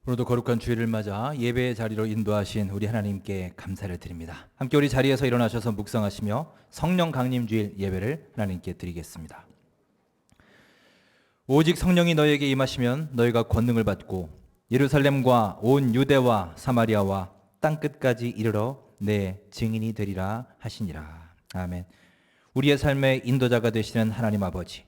오늘도 거룩한 주일을 맞아 예배의 자리로 인도하신 우리 하나님께 감사를 드립니다. 함께 우리 자리에서 일어나셔서 묵상하시며 성령 강림 주일 예배를 하나님께 드리겠습니다. 오직 성령이 너희에게 임하시면 너희가 권능을 받고 예루살렘과 온 유대와 사마리아와 땅끝까지 이르러 내 증인이 되리라 하시니라. 아멘. 우리의 삶의 인도자가 되시는 하나님 아버지,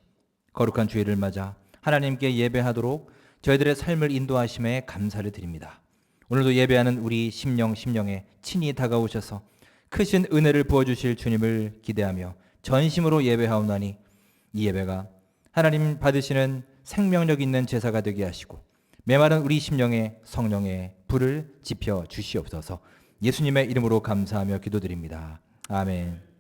거룩한 주일을 맞아 하나님께 예배하도록 저희들의 삶을 인도하심에 감사를 드립니다. 오늘도 예배하는 우리 심령에 친히 다가오셔서 크신 은혜를 부어주실 주님을 기대하며 전심으로 예배하오나니 이 예배가 하나님 받으시는 생명력 있는 제사가 되게 하시고 메마른 우리 심령에 성령의 불을 지펴 주시옵소서. 예수님의 이름으로 감사하며 기도드립니다. 아멘.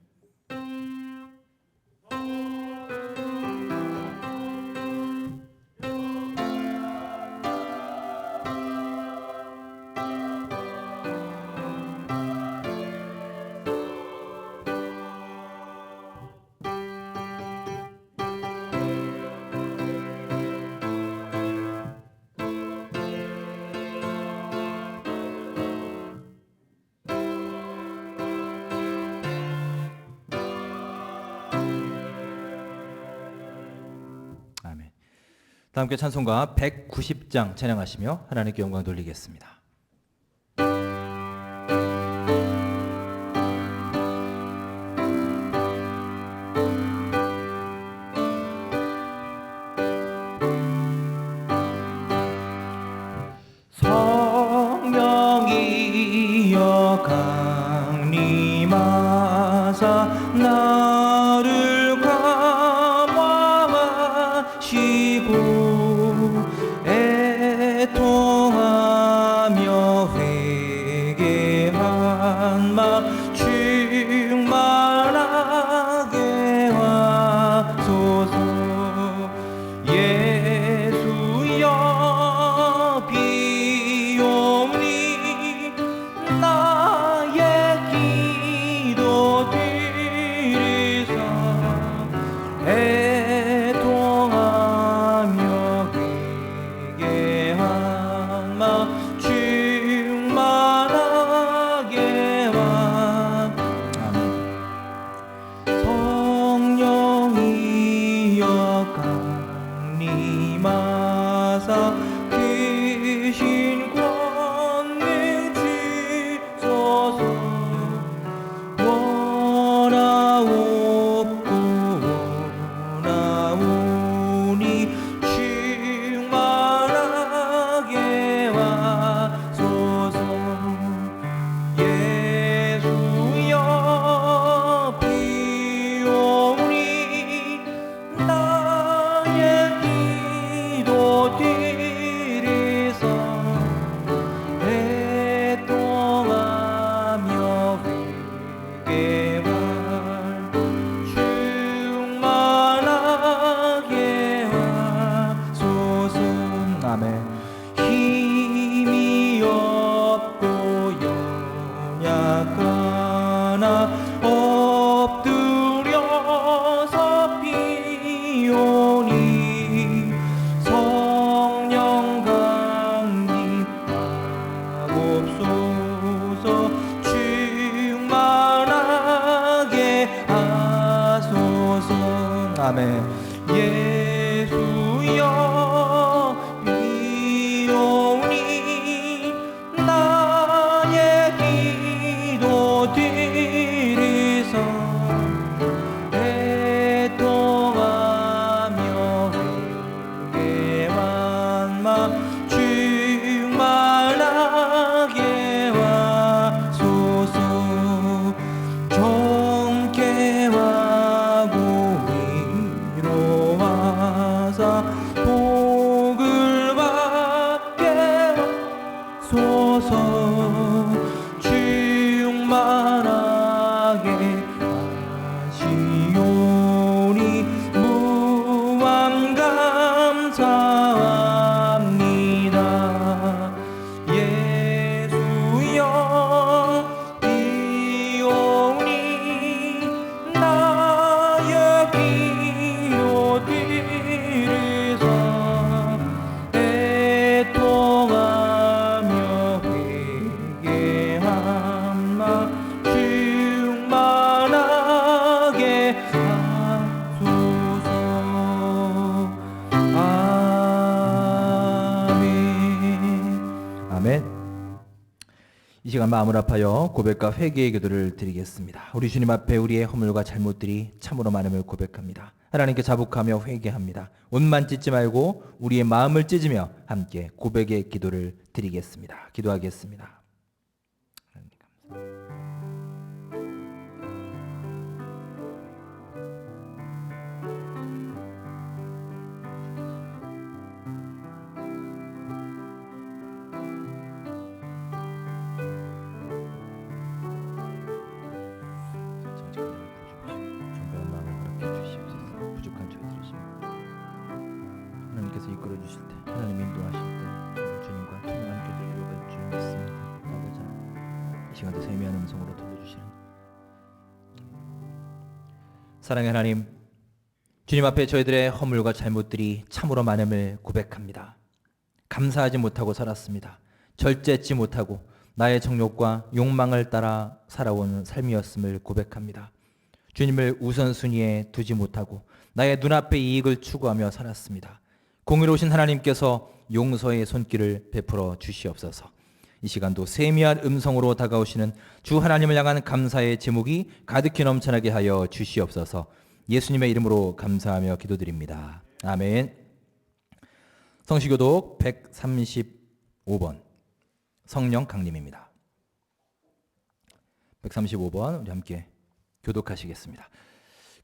아멘. 다 함께 찬송가 190장 찬양하시며 하나님께 영광 돌리겠습니다. 성령이여 강림하사 나를 감화하시고 애통하며 회개한 마 충만하게 하소서. 예수여 비옵니 나의 기도 들으사 애통하며 회개한 마 충만하게 와. 성령이여 강림하사 크신 권능 주소서. 원하옵고 원하오니 충만하게 하소서. 예수여 비옵니 나의 기도 들으사 애통하며 회개할 충만하게 하소서. 아멘. 힘이 없고 연약하나 엎드려서 비오니 성령 강림하옵소서. 충만하게 하소서. 아멘. 예수여 비오니 나의 기도 들으사 애통하며 회개한 마 충만하게 하소서. 정케하고 위로하시는 시간 마음을 아파요 고백과 회개의 기도를 드리겠습니다. 우리 주님 앞에 우리의 허물과 잘못들이 참으로 많음을 고백합니다. 하나님께 자복하며 회개합니다. 옷만 찢지 말고 우리의 마음을 찢으며 함께 고백의 기도를 드리겠습니다. 기도하겠습니다. 하나님 감사합니다. 하나님께서 이끌어 주실 때, 하나님 인도하실 때 주님과 투명한 교제를 이루어갈 줄 믿습니다. 아버지, 이 시간도 세미한 음성으로 들려주시는 사랑의 하나님, 주님 앞에 저희들의 허물과 잘못들이 참으로 많음을 고백합니다. 감사하지 못하고 살았습니다. 절제치 못하고 나의 정욕과 욕망을 따라 살아온 삶이었음을 고백합니다. 주님을 우선순위에 두지 못하고 나의 눈앞의 이익을 추구하며 살았습니다. 공의로우신 하나님께서 용서의 손길을 베풀어 주시옵소서. 이 시간도 세미한 음성으로 다가오시는 주 하나님을 향한 감사의 제목이 가득히 넘쳐나게 하여 주시옵소서. 예수님의 이름으로 감사하며 기도드립니다. 아멘. 성시교독 135번 성령 강림입니다. 135번 우리 함께 교독하시겠습니다.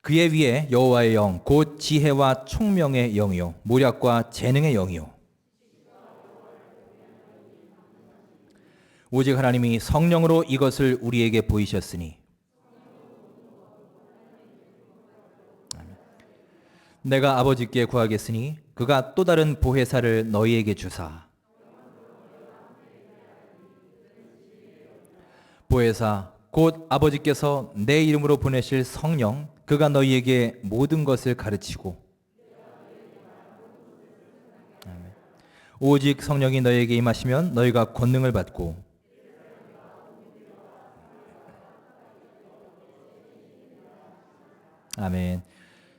그의 위에 여호와의 영 곧 지혜와 총명의 영이요 모략과 재능의 영이요 오직 하나님이 성령으로 이것을 우리에게 보이셨으니 내가 아버지께 구하겠으니 그가 또 다른 보혜사를 너희에게 주사 보혜사 곧 아버지께서 내 이름으로 보내실 성령 그가 너희에게 모든 것을 가르치고 아멘. 오직 성령이 너희에게 임하시면 너희가 권능을 받고 아멘.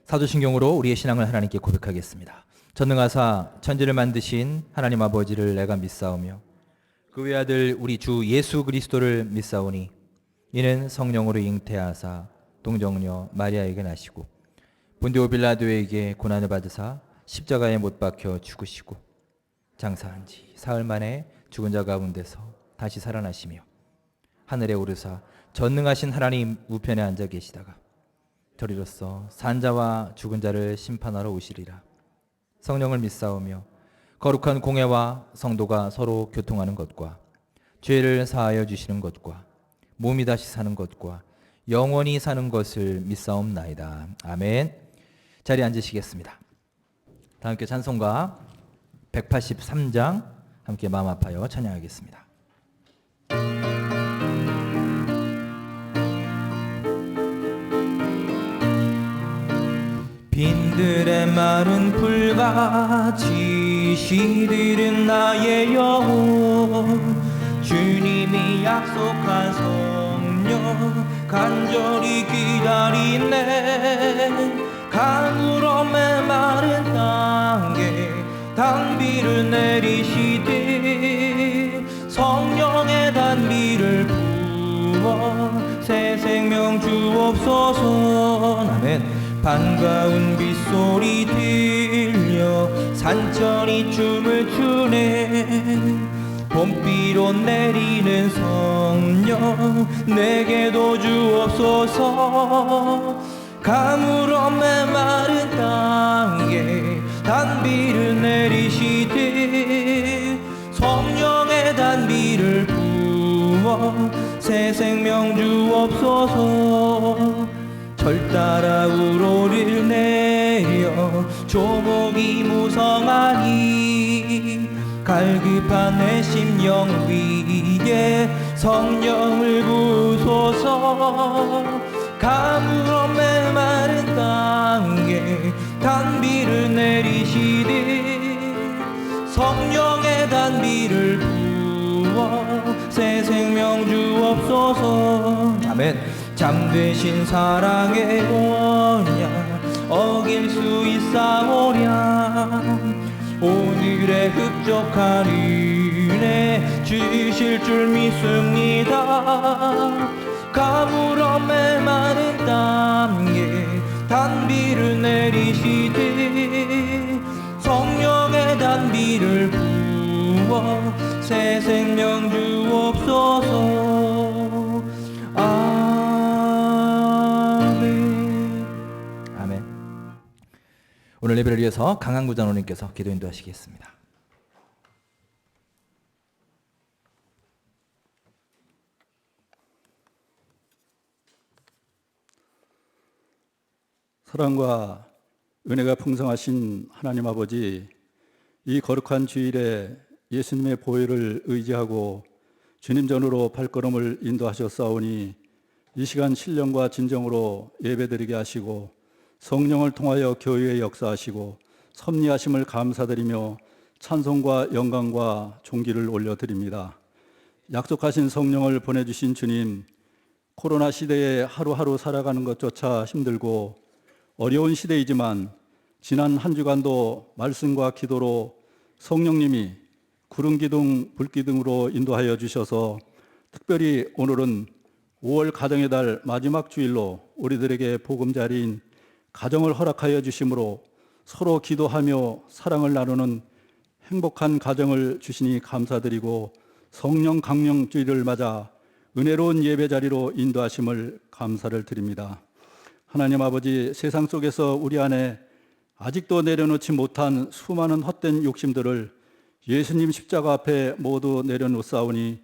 사도신경으로 우리의 신앙을 하나님께 고백하겠습니다. 전능하사 천지를 만드신 하나님 아버지를 내가 믿사오며 그 외아들 우리 주 예수 그리스도를 믿사오니 이는 성령으로 잉태하사 동정녀 마리아에게 나시고 본디오 빌라도에게 고난을 받으사 십자가에 못 박혀 죽으시고 장사한 지 사흘 만에 죽은 자 가운데서 다시 살아나시며 하늘에 오르사 전능하신 하나님 우편에 앉아 계시다가 저리로서 산자와 죽은 자를 심판하러 오시리라. 성령을 믿사오며 거룩한 공회와 성도가 서로 교통하는 것과 죄를 사하여 주시는 것과 몸이 다시 사는 것과 영원히 사는 것을 믿사옵나이다. 아멘. 자리에 앉으시겠습니다. 다 함께 찬송가 183장 함께 마음 아파요 찬양하겠습니다. 빈들의 마른 풀같이 시들은 나의 영혼 주님이 약속한 성령 간절히 기다리네 강으로 메마른 땅에 단비를 내리시되 성령의 단비를 부어 새 생명 주옵소서. 아멘. 반가운 빗소리 들려 산천이 춤을 추네 봄비로 내리는 성령 내게도 주옵소서. 가물어 메마른 땅에 단비를 내리시되 성령의 단비를 부어 새 생명 주옵소서. 절 따라 우로를 내려 조목이 무성하니 갈급한 내 심령 위에 성령을 부소서. 가물어 메마른 땅에 단비를 내리시되 성령의 단비를 부어 새 생명 주옵소서. 아멘. 잠드신 사랑의 언약 어길 수 있사오랴 오늘의 흡족한 인해 주실 줄 믿습니다. 가물어 메마른 땅에 단비를 내리시되 성령의 단비를 부어 새 생명 주옵소서. 아멘. 아멘. 오늘 예배를 위해서 강한구 장로님께서 기도 인도하시겠습니다. 사랑과 은혜가 풍성하신 하나님 아버지, 이 거룩한 주일에 예수님의 보혈을 의지하고 주님 전으로 발걸음을 인도하셨사오니 이 시간 신령과 진정으로 예배드리게 하시고 성령을 통하여 교회에 역사하시고 섭리하심을 감사드리며 찬송과 영광과 존귀를 올려드립니다. 약속하신 성령을 보내주신 주님, 코로나 시대에 하루하루 살아가는 것조차 힘들고 어려운 시대이지만 지난 한 주간도 말씀과 기도로 성령님이 구름기둥, 불기둥으로 인도하여 주셔서 특별히 오늘은 5월 가정의 달 마지막 주일로 우리들에게 보금자리인 가정을 허락하여 주심으로 서로 기도하며 사랑을 나누는 행복한 가정을 주시니 감사드리고 성령 강령 주일을 맞아 은혜로운 예배 자리로 인도하심을 감사를 드립니다. 하나님 아버지, 세상 속에서 우리 안에 아직도 내려놓지 못한 수많은 헛된 욕심들을 예수님 십자가 앞에 모두 내려놓사오니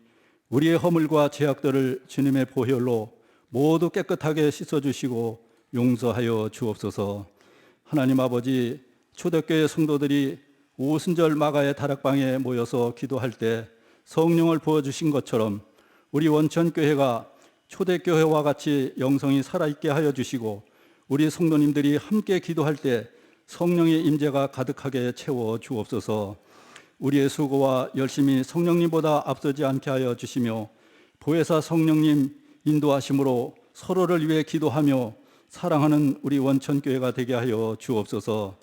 우리의 허물과 죄악들을 주님의 보혈로 모두 깨끗하게 씻어주시고 용서하여 주옵소서. 하나님 아버지, 초대교회 성도들이 오순절 마가의 다락방에 모여서 기도할 때 성령을 부어주신 것처럼 우리 원천교회가 초대교회와 같이 영성이 살아있게 하여 주시고 우리 성도님들이 함께 기도할 때 성령의 임재가 가득하게 채워 주옵소서. 우리의 수고와 열심히 성령님보다 앞서지 않게 하여 주시며 보혜사 성령님 인도하심으로 서로를 위해 기도하며 사랑하는 우리 원천교회가 되게 하여 주옵소서.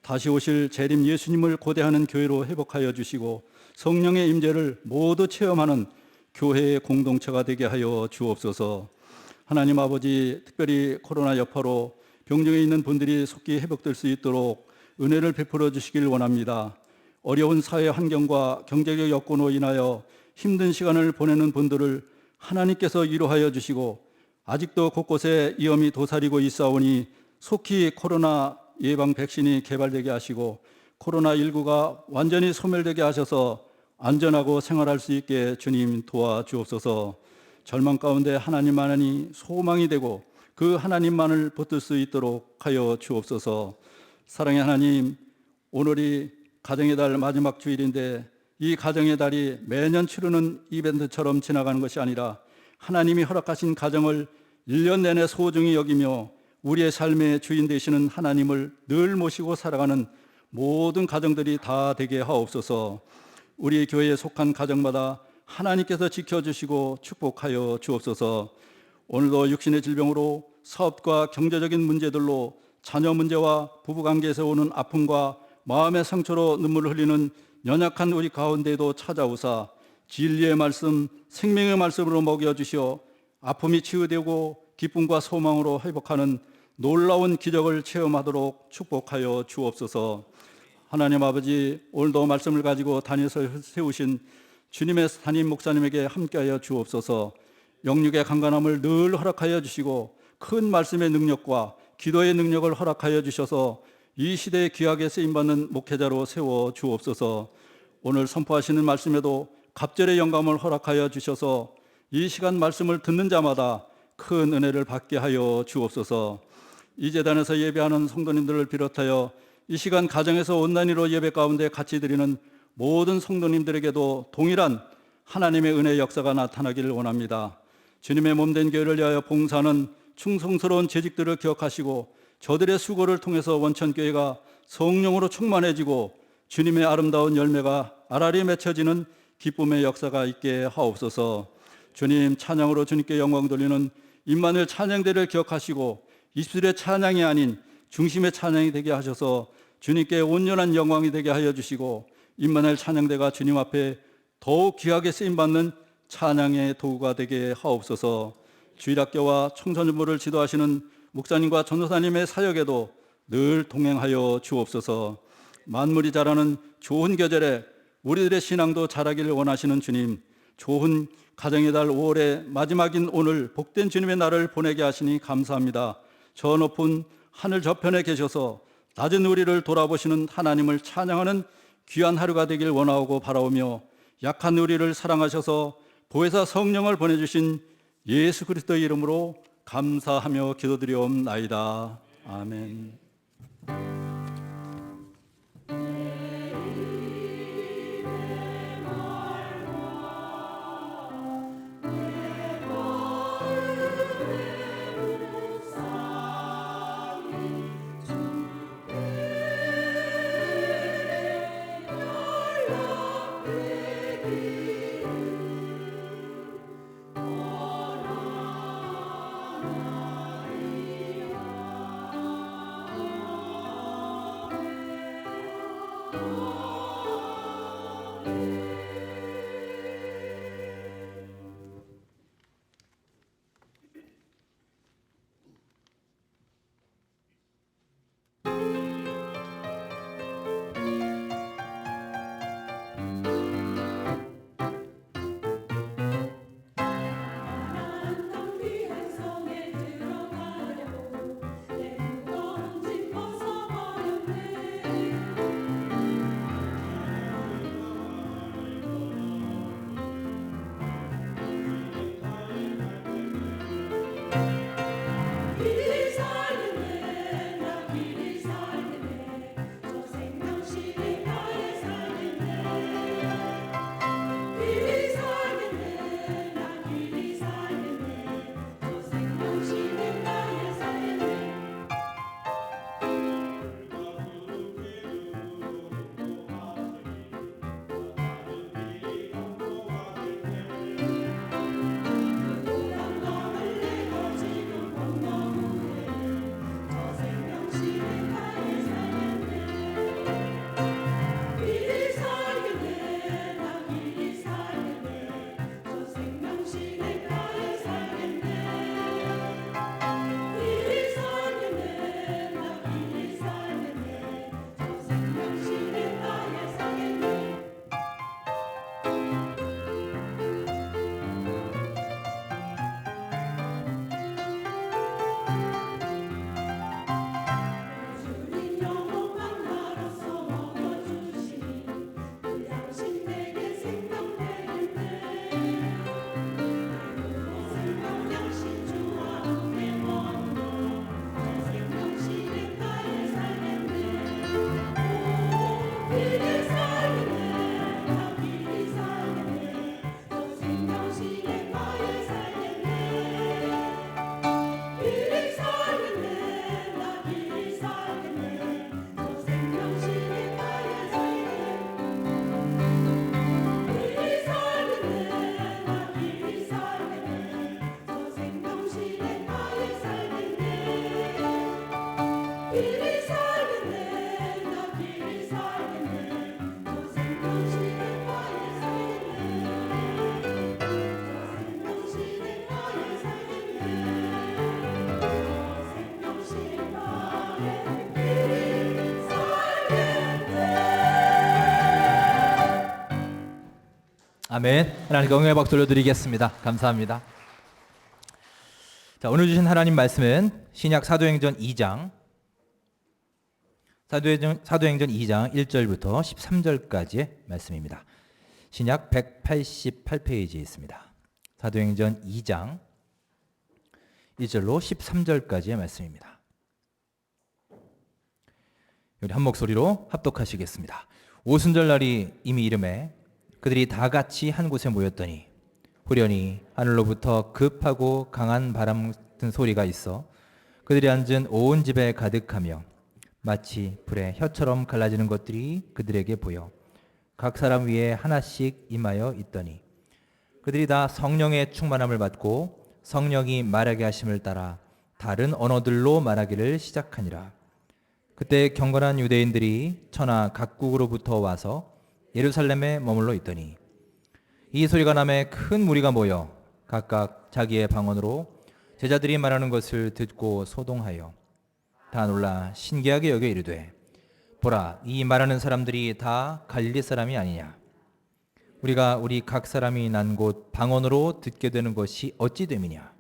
다시 오실 재림 예수님을 고대하는 교회로 회복하여 주시고 성령의 임재를 모두 체험하는 교회의 공동체가 되게 하여 주옵소서. 하나님 아버지, 특별히 코로나 여파로 병중에 있는 분들이 속히 회복될 수 있도록 은혜를 베풀어 주시길 원합니다. 어려운 사회 환경과 경제적 여건으로 인하여 힘든 시간을 보내는 분들을 하나님께서 위로하여 주시고 아직도 곳곳에 위험이 도사리고 있사오니 속히 코로나 예방 백신이 개발되게 하시고 코로나19가 완전히 소멸되게 하셔서 안전하고 생활할 수 있게 주님 도와주옵소서. 절망 가운데 하나님만이 소망이 되고 그 하나님만을 붙들 수 있도록 하여 주옵소서. 사랑의 하나님, 오늘이 가정의 달 마지막 주일인데 이 가정의 달이 매년 치르는 이벤트처럼 지나가는 것이 아니라 하나님이 허락하신 가정을 1년 내내 소중히 여기며 우리의 삶의 주인 되시는 하나님을 늘 모시고 살아가는 모든 가정들이 다 되게 하옵소서. 우리 교회에 속한 가정마다 하나님께서 지켜주시고 축복하여 주옵소서. 오늘도 육신의 질병으로 사업과 경제적인 문제들로 자녀 문제와 부부관계에서 오는 아픔과 마음의 상처로 눈물을 흘리는 연약한 우리 가운데에도 찾아오사 진리의 말씀, 생명의 말씀으로 먹여주시어 아픔이 치유되고 기쁨과 소망으로 회복하는 놀라운 기적을 체험하도록 축복하여 주옵소서. 하나님 아버지, 오늘도 말씀을 가지고 단에서 세우신 주님의 담임 목사님에게 함께하여 주옵소서. 영육의 강건함을 늘 허락하여 주시고 큰 말씀의 능력과 기도의 능력을 허락하여 주셔서 이 시대에 귀하게 쓰임받는 목회자로 세워 주옵소서. 오늘 선포하시는 말씀에도 갑절의 영감을 허락하여 주셔서 이 시간 말씀을 듣는 자마다 큰 은혜를 받게 하여 주옵소서. 이 재단에서 예배하는 성도님들을 비롯하여 이 시간 가정에서 온라인으로 예배 가운데 같이 드리는 모든 성도님들에게도 동일한 하나님의 은혜의 역사가 나타나기를 원합니다. 주님의 몸된 교회를 위하여 봉사하는 충성스러운 재직들을 기억하시고 저들의 수고를 통해서 원천교회가 성령으로 충만해지고 주님의 아름다운 열매가 알알이 맺혀지는 기쁨의 역사가 있게 하옵소서. 주님, 찬양으로 주님께 영광 돌리는 임마누엘 찬양대를 기억하시고 입술의 찬양이 아닌 중심의 찬양이 되게 하셔서 주님께 온전한 영광이 되게 하여 주시고 임마누엘 찬양대가 주님 앞에 더욱 귀하게 쓰임받는 찬양의 도구가 되게 하옵소서. 주일학교와 청소년부를 지도하시는 목사님과 전도사님의 사역에도 늘 동행하여 주옵소서. 만물이 자라는 좋은 계절에 우리들의 신앙도 자라기를 원하시는 주님, 좋은 가정의 달 5월의 마지막인 오늘 복된 주님의 날을 보내게 하시니 감사합니다. 저 높은 하늘 저편에 계셔서 낮은 우리를 돌아보시는 하나님을 찬양하는 귀한 하루가 되길 원하고 바라오며, 약한 우리를 사랑하셔서 보혜사 성령을 보내주신 예수 그리스도의 이름으로 감사하며 기도드리옵나이다. 아멘. 아멘. 하나님께 영광의 박수 올려드리겠습니다. 감사합니다. 자, 오늘 주신 하나님 말씀은 신약 사도행전 2장 사도행전 2장 1절부터 13절까지의 말씀입니다. 신약 188페이지에 있습니다. 사도행전 2장 1절로 13절까지의 말씀입니다. 우리 한 목소리로 합독하시겠습니다. 오순절 날이 이미 이름에 그들이 다 같이 한 곳에 모였더니 후련히 하늘로부터 급하고 강한 바람 같은 소리가 있어 그들이 앉은 온 집에 가득하며 마치 불에 혀처럼 갈라지는 것들이 그들에게 보여 각 사람 위에 하나씩 임하여 있더니 그들이 다 성령의 충만함을 받고 성령이 말하게 하심을 따라 다른 언어들로 말하기를 시작하니라. 그때 경건한 유대인들이 천하 각국으로부터 와서 예루살렘에 머물러 있더니 이 소리가 남에 큰 무리가 모여 각각 자기의 방언으로 제자들이 말하는 것을 듣고 소동하여 다 놀라 신기하게 여겨 이르되 보라, 이 말하는 사람들이 다 갈릴리 사람이 아니냐. 우리가 우리 각 사람이 난 곳 방언으로 듣게 되는 것이 어찌 됨이냐.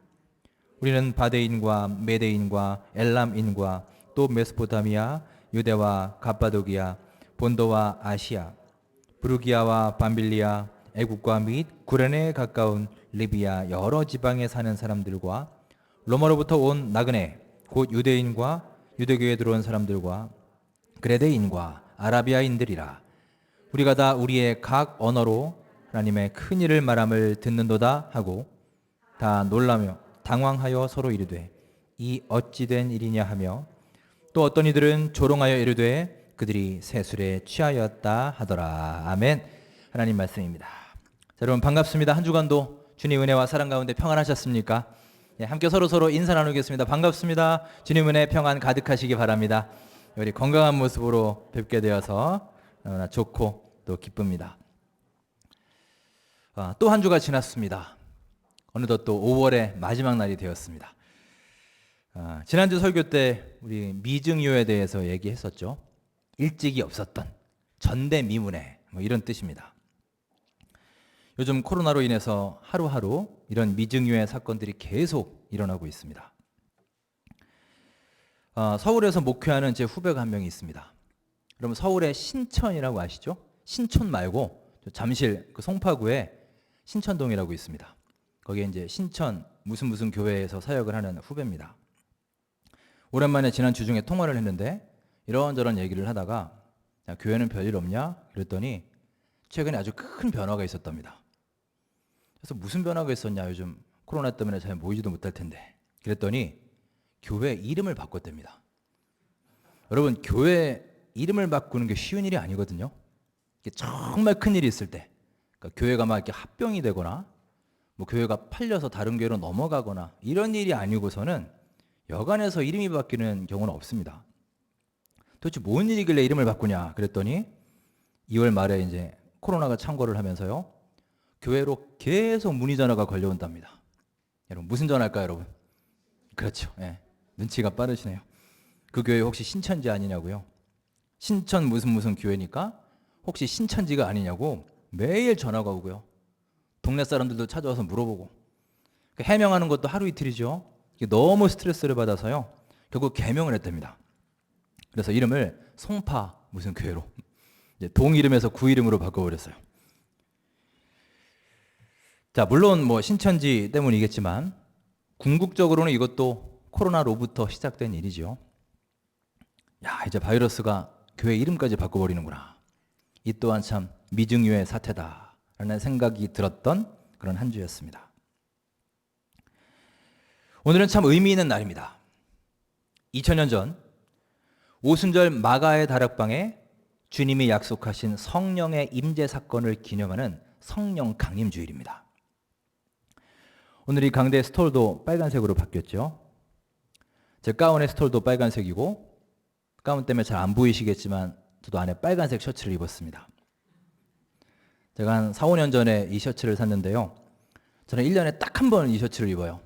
우리는 바데인과 메데인과 엘람인과 또 메소포타미아, 유대와 갑바도기아, 본도와 아시아, 부르기아와 밤빌리아, 애국과 및 구레네에 가까운 리비아 여러 지방에 사는 사람들과 로마로부터 온 나그네 곧 유대인과 유대교에 들어온 사람들과 그레데인과 아라비아인들이라. 우리가 다 우리의 각 언어로 하나님의 큰 일을 말함을 듣는도다 하고 다 놀라며 당황하여 서로 이르되 이 어찌 된 일이냐 하며 또 어떤 이들은 조롱하여 이르되 그들이 세술에 취하였다 하더라. 아멘. 하나님 말씀입니다. 자, 여러분 반갑습니다. 한 주간도 주님 은혜와 사랑 가운데 평안하셨습니까? 예, 함께 서로 인사 나누겠습니다. 반갑습니다. 주님 은혜 평안 가득하시기 바랍니다. 우리 건강한 모습으로 뵙게 되어서 너무나 좋고 또 기쁩니다. 또 한 주가 지났습니다. 어느덧 또 5월의 마지막 날이 되었습니다. 지난주 설교 때 우리 미증유에 대해서 얘기했었죠. 일찍이 없었던 전대미문에 뭐 이런 뜻입니다. 요즘 코로나로 인해서 하루하루 이런 미증유의 사건들이 계속 일어나고 있습니다. 서울에서 목회하는 제 후배가 한 명이 있습니다. 여러분 서울의 신천이라고 아시죠? 신촌 말고 잠실 그 송파구에 신천동이라고 있습니다. 거기에 이제 신천 무슨 교회에서 사역을 하는 후배입니다. 오랜만에 지난 주중에 통화를 했는데 이런저런 얘기를 하다가 야, 교회는 별일 없냐? 그랬더니 최근에 아주 큰 변화가 있었답니다. 그래서 무슨 변화가 있었냐? 요즘 코로나 때문에 잘 모이지도 못할 텐데. 그랬더니 교회 이름을 바꿨답니다. 여러분 교회 이름을 바꾸는 게 쉬운 일이 아니거든요. 이게 정말 큰 일이 있을 때, 그러니까 교회가 막 이렇게 합병이 되거나, 뭐 교회가 팔려서 다른 교회로 넘어가거나 이런 일이 아니고서는 여간해서 이름이 바뀌는 경우는 없습니다. 도대체 뭔 일이길래 이름을 바꾸냐? 그랬더니 2월 말에 이제 코로나가 창궐을 하면서요, 교회로 계속 문의 전화가 걸려온답니다. 여러분 무슨 전화일까요, 여러분? 그렇죠. 예. 눈치가 빠르시네요. 그 교회 혹시 신천지 아니냐고요? 신천 무슨 교회니까 혹시 신천지가 아니냐고 매일 전화가 오고요. 동네 사람들도 찾아와서 물어보고, 해명하는 것도 하루 이틀이죠. 너무 스트레스를 받아서요, 결국 개명을 했답니다. 그래서 이름을 송파 무슨 교회로, 이제 동 이름에서 구 이름으로 바꿔버렸어요. 자, 물론 뭐 신천지 때문이겠지만 궁극적으로는 이것도 코로나로부터 시작된 일이죠. 야, 이제 바이러스가 교회 이름까지 바꿔버리는구나. 이 또한 참 미증유의 사태다라는 생각이 들었던 그런 한 주였습니다. 오늘은 참 의미 있는 날입니다. 2000년 전 오순절 마가의 다락방에 주님이 약속하신 성령의 임재 사건을 기념하는 성령 강림 주일입니다. 오늘 이 강대 스톨도 빨간색으로 바뀌었죠. 제 가운의 스톨도 빨간색이고, 가운 때문에 잘 안 보이시겠지만 저도 안에 빨간색 셔츠를 입었습니다. 제가 한 4, 5년 전에 이 셔츠를 샀는데요, 저는 1년에 딱 한 번 이 셔츠를 입어요.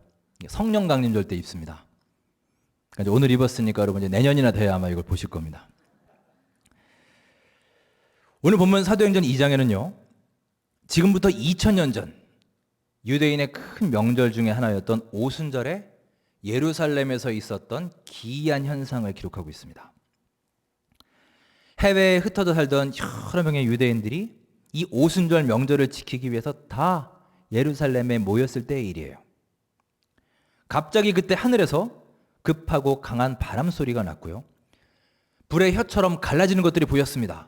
성령 강림절 때 입습니다. 그러니까 오늘 입었으니까 여러분 이제 내년이나 돼야 아마 이걸 보실 겁니다. 오늘 본문 사도행전 2장에는요, 지금부터 2000년 전 유대인의 큰 명절 중에 하나였던 오순절에 예루살렘에서 있었던 기이한 현상을 기록하고 있습니다. 해외에 흩어져 살던 여러 명의 유대인들이 이 오순절 명절을 지키기 위해서 다 예루살렘에 모였을 때의 일이에요. 갑자기 그때 하늘에서 급하고 강한 바람 소리가 났고요, 불의 혀처럼 갈라지는 것들이 보였습니다.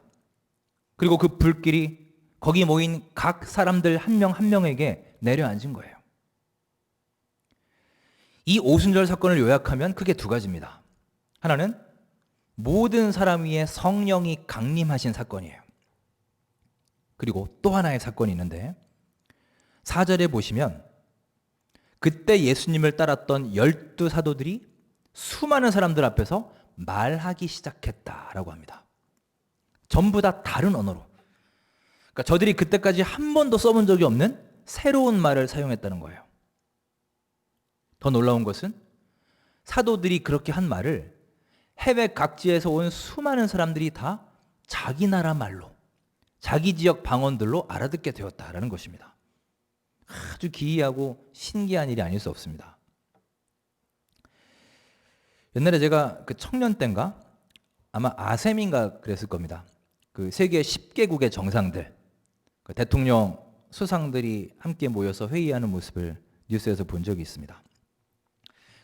그리고 그 불길이 거기 모인 각 사람들 한 명 한 명에게 내려앉은 거예요. 이 오순절 사건을 요약하면 크게 두 가지입니다. 하나는 모든 사람 위에 성령이 강림하신 사건이에요. 그리고 또 하나의 사건이 있는데, 4절에 보시면 그때 예수님을 따랐던 12사도들이 수많은 사람들 앞에서 말하기 시작했다라고 합니다. 전부 다 다른 언어로. 그러니까 저들이 그때까지 한 번도 써본 적이 없는 새로운 말을 사용했다는 거예요. 더 놀라운 것은 사도들이 그렇게 한 말을 해외 각지에서 온 수많은 사람들이 다 자기 나라 말로, 자기 지역 방언들로 알아듣게 되었다라는 것입니다. 아주 기이하고 신기한 일이 아닐 수 없습니다. 옛날에 제가 그 청년 때인가 아마 아셈인가 그랬을 겁니다. 그 세계 10개국의 정상들, 그 대통령 수상들이 함께 모여서 회의하는 모습을 뉴스에서 본 적이 있습니다.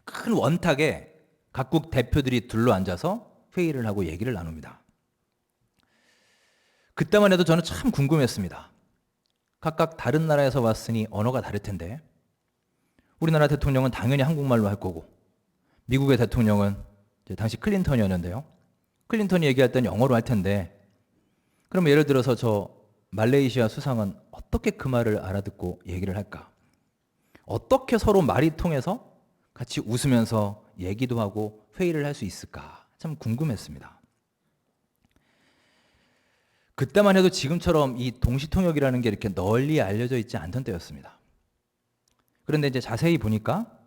큰 원탁에 각국 대표들이 둘러앉아서 회의를 하고 얘기를 나눕니다. 그때만 해도 저는 참 궁금했습니다. 각각 다른 나라에서 왔으니 언어가 다를 텐데 우리나라 대통령은 당연히 한국말로 할 거고 미국의 대통령은 이제 당시 클린턴이었는데요. 클린턴이 얘기할 때는 영어로 할 텐데 그럼 예를 들어서 저 말레이시아 수상은 어떻게 그 말을 알아듣고 얘기를 할까? 어떻게 서로 말이 통해서 같이 웃으면서 얘기도 하고 회의를 할 수 있을까? 참 궁금했습니다. 그때만 해도 지금처럼 이 동시통역이라는 게 이렇게 널리 알려져 있지 않던 때였습니다. 그런데 이제 자세히 보니까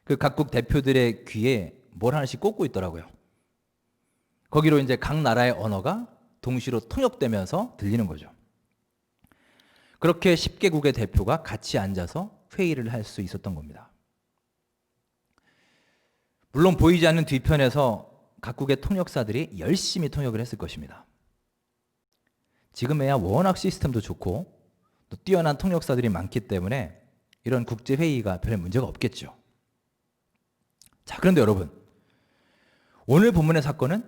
그 각국 대표들의 귀에 뭘 하나씩 꽂고 있더라고요. 거기로 이제 각 나라의 언어가 동시로 통역되면서 들리는 거죠. 그렇게 10개국의 대표가 같이 앉아서 회의를 할 수 있었던 겁니다. 물론 보이지 않는 뒤편에서 각국의 통역사들이 열심히 통역을 했을 것입니다. 지금에야 워낙 시스템도 좋고 또 뛰어난 통역사들이 많기 때문에 이런 국제회의가 별 문제가 없겠죠. 자, 그런데 여러분, 오늘 본문의 사건은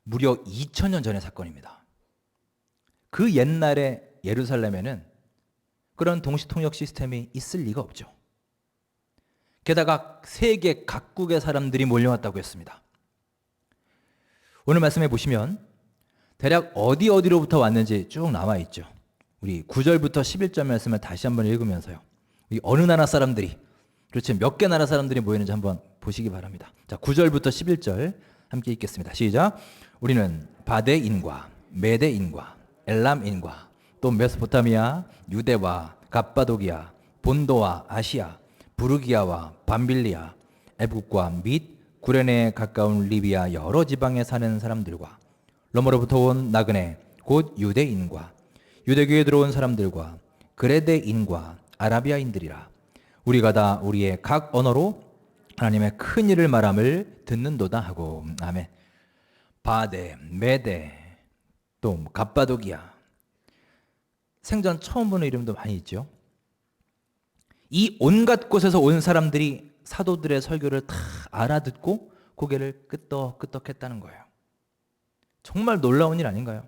무려 2000년 전의 사건입니다. 그 옛날의 예루살렘에는 그런 동시통역 시스템이 있을 리가 없죠. 게다가 세계 각국의 사람들이 몰려왔다고 했습니다. 오늘 말씀해 보시면 대략 어디로부터 왔는지 쭉 나와 있죠. 우리 9절부터 11절 말씀을 다시 한번 읽으면서요. 이 어느 나라 사람들이, 그렇지 몇 개 나라 사람들이 모이는지 한번 보시기 바랍니다. 자, 9절부터 11절 함께 읽겠습니다. 시작. 우리는 바데인과 메데인과 엘람인과 또 메소포타미아, 유대와 갑바도기아, 본도와 아시아, 부르기아와 밤빌리아, 애국과 및 구레네에 가까운 리비아 여러 지방에 사는 사람들과 로마로부터 온 나그네 곧 유대인과 유대교에 들어온 사람들과 그레데인과 아라비아인들이라. 우리가 다 우리의 각 언어로 하나님의 큰 일을 말함을 듣는도다 하고. 아멘. 바데, 메데, 또 갑바도기아. 생전 처음 보는 이름도 많이 있죠. 이 온갖 곳에서 온 사람들이 사도들의 설교를 다 알아듣고 고개를 끄덕끄덕했다는 거예요. 정말 놀라운 일 아닌가요?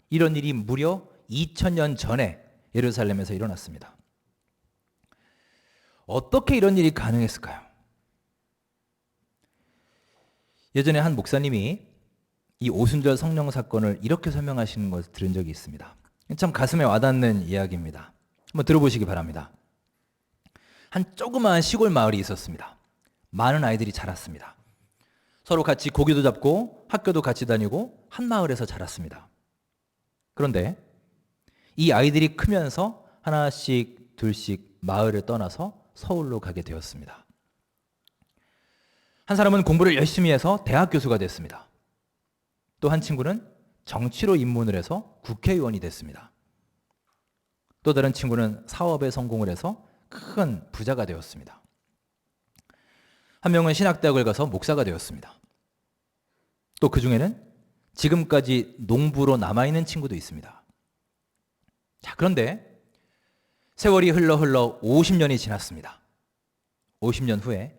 이런 일이 무려 2000년 전에 예루살렘에서 일어났습니다. 어떻게 이런 일이 가능했을까요? 예전에 한 목사님이 이 오순절 성령 사건을 이렇게 설명하시는 것을 들은 적이 있습니다. 참 가슴에 와닿는 이야기입니다. 한번 들어보시기 바랍니다. 한 조그마한 시골 마을이 있었습니다. 많은 아이들이 자랐습니다. 서로 같이 고기도 잡고 학교도 같이 다니고 한 마을에서 자랐습니다. 그런데 이 아이들이 크면서 하나씩 둘씩 마을을 떠나서 서울로 가게 되었습니다. 한 사람은 공부를 열심히 해서 대학 교수가 됐습니다. 또 한 친구는 정치로 입문을 해서 국회의원이 됐습니다. 또 다른 친구는 사업에 성공을 해서 큰 부자가 되었습니다. 한 명은 신학대학을 가서 목사가 되었습니다. 또 그 중에는 지금까지 농부로 남아있는 친구도 있습니다. 자, 그런데 세월이 흘러 50년이 지났습니다. 50년 후에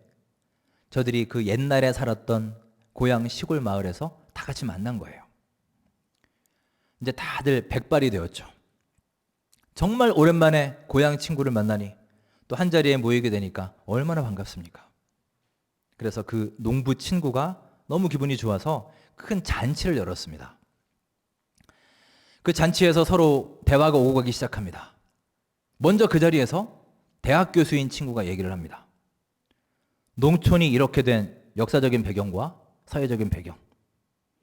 저들이 그 옛날에 살았던 고향 시골 마을에서 다 같이 만난 거예요. 이제 다들 백발이 되었죠. 정말 오랜만에 고향 친구를 만나니 또 한자리에 모이게 되니까 얼마나 반갑습니까? 그래서 그 농부 친구가 너무 기분이 좋아서 큰 잔치를 열었습니다. 그 잔치에서 서로 대화가 오고 가기 시작합니다. 먼저 그 자리에서 대학 교수인 친구가 얘기를 합니다. 농촌이 이렇게 된 역사적인 배경과 사회적인 배경,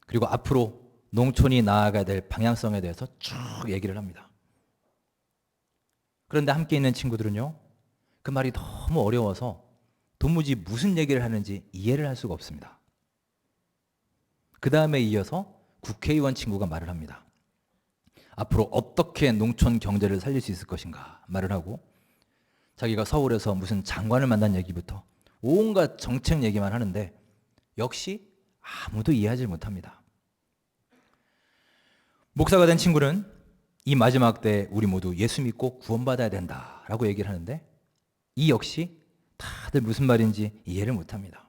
그리고 앞으로 농촌이 나아가야 될 방향성에 대해서 쭉 얘기를 합니다. 그런데 함께 있는 친구들은요, 그 말이 너무 어려워서 도무지 무슨 얘기를 하는지 이해를 할 수가 없습니다. 그 다음에 이어서 국회의원 친구가 말을 합니다. 앞으로 어떻게 농촌 경제를 살릴 수 있을 것인가 말을 하고, 자기가 서울에서 무슨 장관을 만난 얘기부터 온갖 정책 얘기만 하는데 역시 아무도 이해하지 못합니다. 목사가 된 친구는 이 마지막 때 우리 모두 예수 믿고 구원받아야 된다라고 얘기를 하는데, 이 역시 다들 무슨 말인지 이해를 못합니다.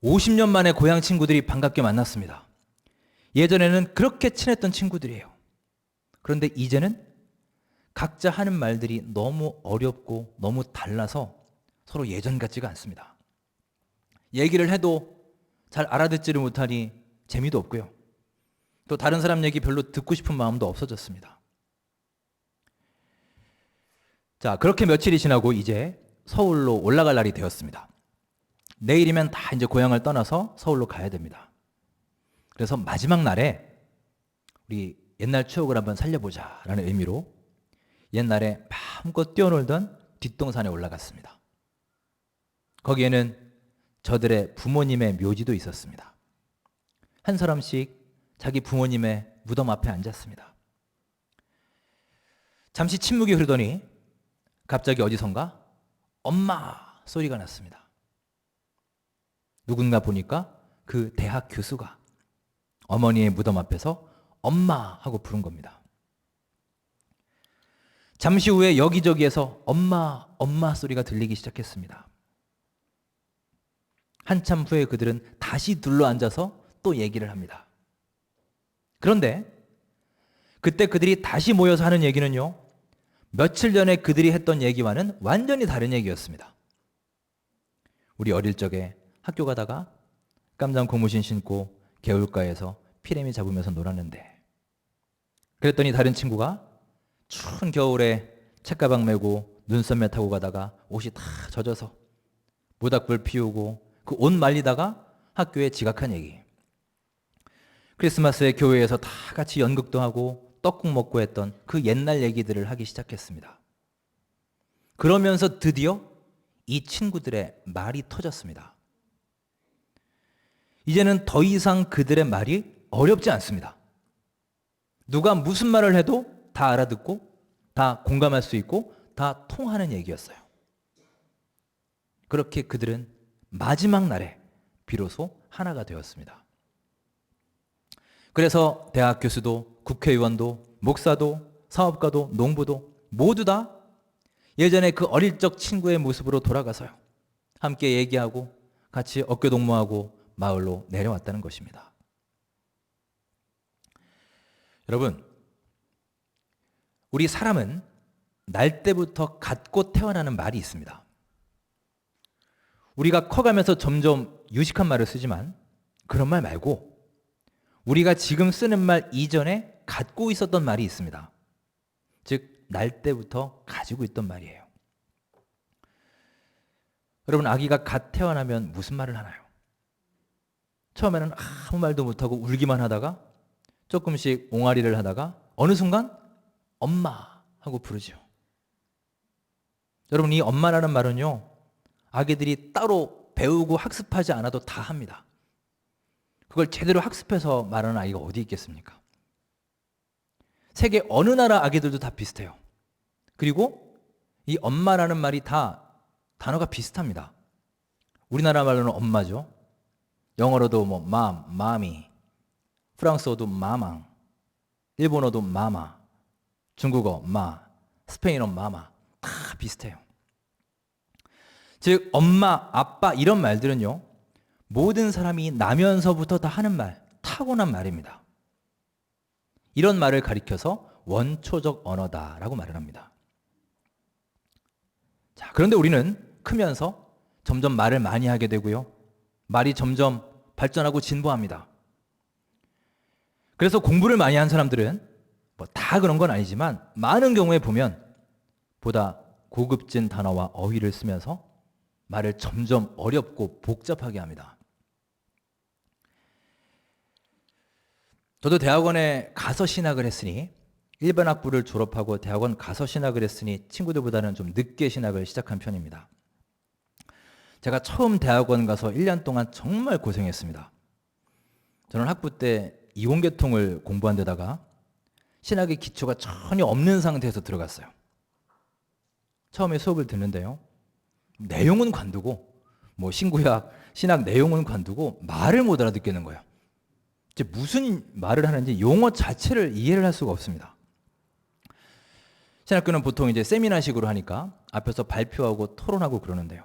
50년 만에 고향 친구들이 반갑게 만났습니다. 예전에는 그렇게 친했던 친구들이에요. 그런데 이제는 각자 하는 말들이 너무 어렵고 너무 달라서 서로 예전 같지가 않습니다. 얘기를 해도 잘 알아듣지를 못하니 재미도 없고요. 또 다른 사람 얘기 별로 듣고 싶은 마음도 없어졌습니다. 자, 그렇게 며칠이 지나고 이제 서울로 올라갈 날이 되었습니다. 내일이면 다 이제 고향을 떠나서 서울로 가야 됩니다. 그래서 마지막 날에 우리 옛날 추억을 한번 살려보자라는 의미로 옛날에 마음껏 뛰어놀던 뒷동산에 올라갔습니다. 거기에는 저들의 부모님의 묘지도 있었습니다. 한 사람씩 자기 부모님의 무덤 앞에 앉았습니다. 잠시 침묵이 흐르더니 갑자기 어디선가 엄마 소리가 났습니다. 누군가 보니까 그 대학 교수가 어머니의 무덤 앞에서 엄마 하고 부른 겁니다. 잠시 후에 여기저기에서 엄마, 엄마 소리가 들리기 시작했습니다. 한참 후에 그들은 다시 둘러앉아서 또 얘기를 합니다. 그런데 그때 그들이 다시 모여서 하는 얘기는요, 며칠 전에 그들이 했던 얘기와는 완전히 다른 얘기였습니다. 우리 어릴 적에 학교 가다가 깜장 고무신 신고 개울가에서 피레미 잡으면서 놀았는데, 그랬더니 다른 친구가 추운 겨울에 책가방 메고 눈썰매 타고 가다가 옷이 다 젖어서 모닥불 피우고 그 옷 말리다가 학교에 지각한 얘기. 크리스마스에 교회에서 다 같이 연극도 하고 떡국 먹고 했던 그 옛날 얘기들을 하기 시작했습니다. 그러면서 드디어 이 친구들의 말이 터졌습니다. 이제는 더 이상 그들의 말이 어렵지 않습니다. 누가 무슨 말을 해도 다 알아듣고 다 공감할 수 있고 다 통하는 얘기였어요. 그렇게 그들은 마지막 날에 비로소 하나가 되었습니다. 그래서 대학 교수도 국회의원도 목사도 사업가도 농부도 모두 다 예전에 그 어릴 적 친구의 모습으로 돌아가서요, 함께 얘기하고 같이 어깨동무하고 마을로 내려왔다는 것입니다. 여러분, 우리 사람은 날 때부터 갖고 태어나는 말이 있습니다. 우리가 커가면서 점점 유식한 말을 쓰지만 그런 말 말고 우리가 지금 쓰는 말 이전에 갖고 있었던 말이 있습니다. 즉, 날 때부터 가지고 있던 말이에요. 여러분, 아기가 갓 태어나면 무슨 말을 하나요? 처음에는 아무 말도 못하고 울기만 하다가 조금씩 옹알이를 하다가 어느 순간 엄마 하고 부르죠. 여러분, 이 엄마라는 말은요, 아기들이 따로 배우고 학습하지 않아도 다 합니다. 그걸 제대로 학습해서 말하는 아이가 어디 있겠습니까? 세계 어느 나라 아기들도 다 비슷해요. 그리고 이 엄마라는 말이 다 단어가 비슷합니다. 우리나라 말로는 엄마죠. 영어로도 뭐 mom, mommy, 프랑스어도 마망, 일본어도 마마, 중국어 마, 스페인어 마마, 다 비슷해요. 즉 엄마, 아빠 이런 말들은요, 모든 사람이 나면서부터 다 하는 말, 타고난 말입니다. 이런 말을 가리켜서 원초적 언어다라고 말을 합니다. 자, 그런데 우리는 크면서 점점 말을 많이 하게 되고요, 말이 점점 발전하고 진보합니다. 그래서 공부를 많이 한 사람들은 뭐 다 그런 건 아니지만 많은 경우에 보면 보다 고급진 단어와 어휘를 쓰면서 말을 점점 어렵고 복잡하게 합니다. 저도 대학원에 가서 신학을 했으니, 일반 학부를 졸업하고 대학원 가서 신학을 했으니 친구들보다는 좀 늦게 신학을 시작한 편입니다. 제가 처음 대학원 가서 1년 동안 정말 고생했습니다. 저는 학부 때 이공계통을 공부한 데다가 신학의 기초가 전혀 없는 상태에서 들어갔어요. 처음에 수업을 듣는데요, 내용은 관두고, 신구약, 신학 내용은 관두고 말을 못 알아듣겠는 거예요. 이제 무슨 말을 하는지 용어 자체를 이해를 할 수가 없습니다. 신학교는 보통 이제 세미나식으로 하니까 앞에서 발표하고 토론하고 그러는데요,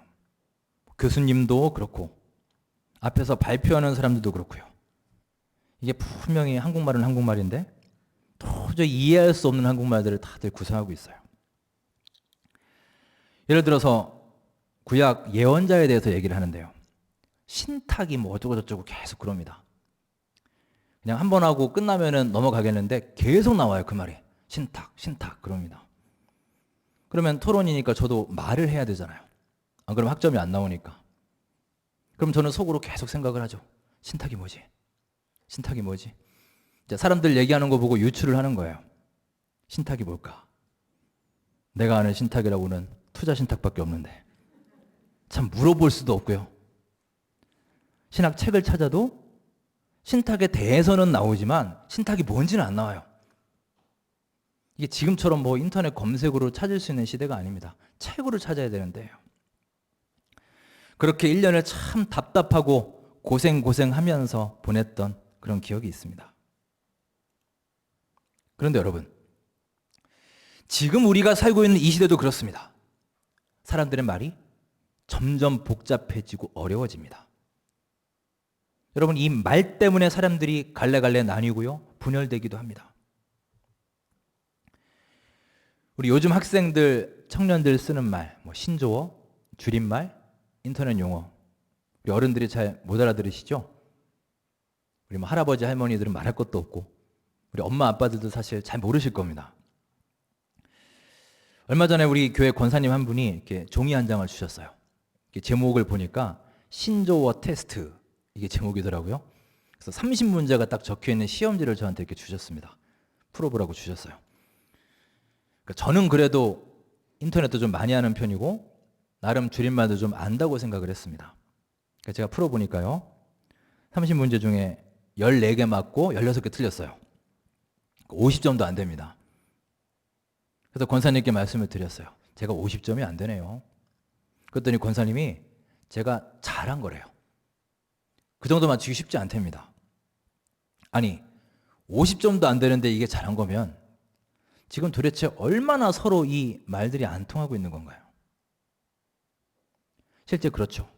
교수님도 그렇고 앞에서 발표하는 사람들도 그렇고요. 이게 분명히 한국말은 한국말인데 도저히 이해할 수 없는 한국말들을 다들 구사하고 있어요. 예를 들어서 구약 예언자에 대해서 얘기를 하는데요, 신탁이 어쩌고 저쩌고 계속 그럽니다. 그냥 한 번 하고 끝나면은 넘어가겠는데 계속 나와요, 그 말이. 신탁, 신탁 그럽니다. 그러면 토론이니까 저도 말을 해야 되잖아요. 안 그러면 학점이 안 나오니까. 그럼 저는 속으로 계속 생각을 하죠. 신탁이 뭐지? 신탁이 뭐지? 사람들 얘기하는 거 보고 유추를 하는 거예요. 신탁이 뭘까? 내가 아는 신탁이라고는 투자 신탁밖에 없는데 참 물어볼 수도 없고요. 신학 책을 찾아도 신탁에 대해서는 나오지만 신탁이 뭔지는 안 나와요. 이게 지금처럼 인터넷 검색으로 찾을 수 있는 시대가 아닙니다. 책으로 찾아야 되는데요. 그렇게 1년을 참 답답하고 고생하면서 보냈던 그런 기억이 있습니다. 그런데 여러분, 지금 우리가 살고 있는 이 시대도 그렇습니다. 사람들의 말이 점점 복잡해지고 어려워집니다. 여러분, 이 말 때문에 사람들이 갈래갈래 나뉘고요, 분열되기도 합니다. 우리 요즘 학생들, 청년들 쓰는 말, 신조어, 줄임말, 인터넷 용어, 우리 어른들이 잘 못 알아들으시죠? 우리 할아버지, 할머니들은 말할 것도 없고 우리 엄마, 아빠들도 사실 잘 모르실 겁니다. 얼마 전에 우리 교회 권사님 한 분이 이렇게 종이 한 장을 주셨어요. 제목을 보니까 신조어 테스트, 이게 제목이더라고요. 그래서 30문제가 딱 적혀있는 시험지를 저한테 이렇게 주셨습니다. 풀어보라고 주셨어요. 그러니까 저는 그래도 인터넷도 좀 많이 하는 편이고 나름 줄임말도 좀 안다고 생각을 했습니다. 그러니까 제가 풀어보니까요, 30문제 중에 14개 맞고 16개 틀렸어요. 50점도 안 됩니다. 그래서 권사님께 말씀을 드렸어요. 제가 50점이 안 되네요. 그랬더니 권사님이 제가 잘한 거래요. 그 정도 맞추기 쉽지 않답니다. 아니, 50점도 안 되는데 이게 잘한 거면 지금 도대체 얼마나 서로 이 말들이 안 통하고 있는 건가요? 실제 그렇죠.